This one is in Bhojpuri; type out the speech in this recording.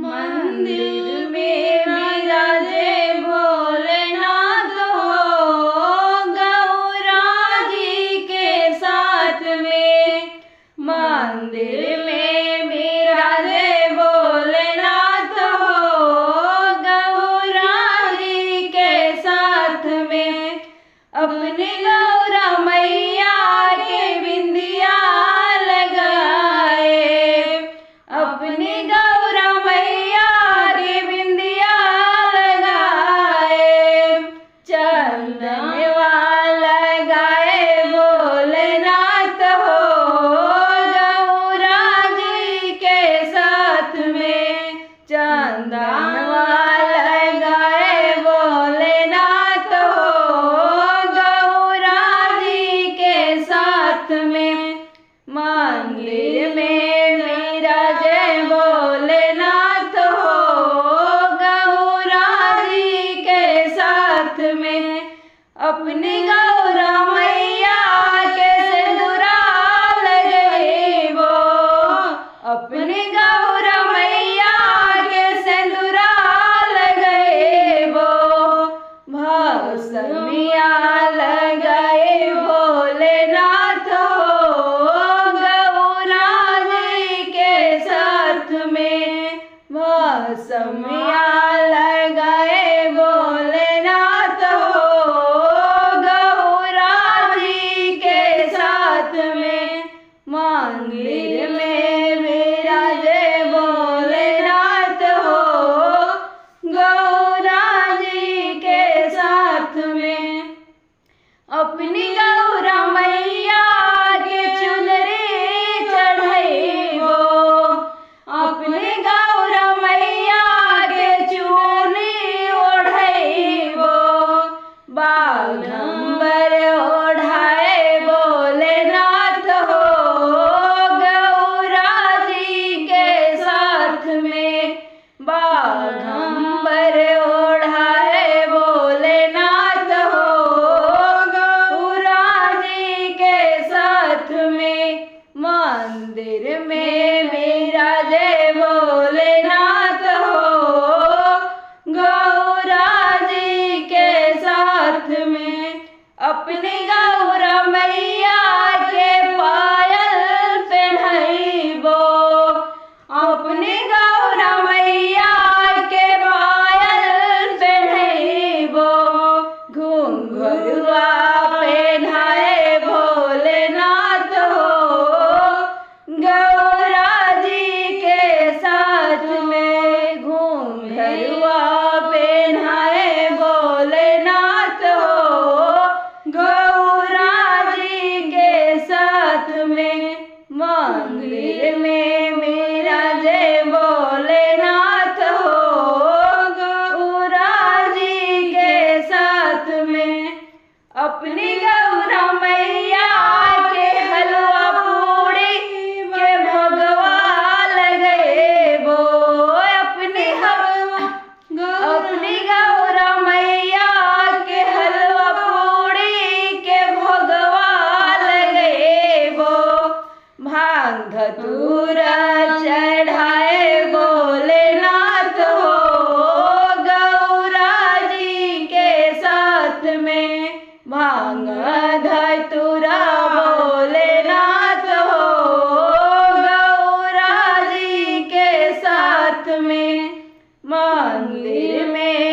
मंदिर में विराजे भोलेनाथ हो, गौरा जी के साथ में। मंदिर में विराजे भोलेनाथ हो, गौरा जी के साथ में। अपनी गौरा मैया के बिंदिया लगाए, अपनी गौरा मैया के बिंदिया लगाए। चंदन लगाए भोलेनाथ हो, गौरा जी के साथ में। चंदन लगाए भोलेनाथ हो, गौरा जी के साथ में। मंदिर में विराजे भोलेनाथ हो, गौरा जी के साथ में। अपनी गौरा मैया के सिंदूरा लगे वो, अपनी गौरा मैया के सिंदूरा लगे वो। भस्मिया लगाए भोलेनाथ हो, गौरा जी के साथ में। भस्मिया लगाए भोलेनाथ हो, गौरा जी के साथ में। मंदिर में विराजे भोलेनाथ हो, गौरा जी के साथ में। अपनी गौरा मैया के चुनरी चढ़ाई वो, अपनी गौरा मैया के चुनरी ओढ़ाई वो। बाघंबर ओढ़ाए भोलेनाथ हो, गौरा जी के साथ में। बाघंबर ओढ़ाए भोलेनाथ हो, गौरा जी के साथ में। मंदिर में विराजे भोलेनाथ हो, गौरा जी के साथ में। अपनी गौरा मैया के पायल पहनाई वो, अपनी गौरा मैया के पायल पहनाई वो। घुंघरुआ पहनाए भोलेनाथ हो, गौरा जी के साथ में। घुंघरुआ पहनाए भोलेनाथ हो, गौरा जी के साथ में। मंदिर में विराजे भोलेनाथ हो, गौरा जी के साथ में। अपनी गौरा मैया के पायल पहनाई वो, अपनी गौरा मैया के पायल पहनाई वो। घुंघरुआ पहनाए भोलेनाथ हो, गौरा जी के साथ में। घुंघरुआ पहनाए भोलेनाथ हो, गौरा जी के साथ में। मंदिर में विराजे भोलेनाथ हो, गौरा जी के साथ में। मंदिर में विराजे भोलेनाथ हो, गौरा जी के साथ में। अपनी गौरा मैया के हलवा पूड़ी के भगवा लगे वो, अपनी गौरा मैया के हलवा पूड़ी के भगवा लगे वो। भांग धतूरा चढ़ाए भोलेनाथ हो, गौरा जी के साथ में। भांग धतूरा भोलेनाथ हो, गौरा जी के साथ में। मंदिर में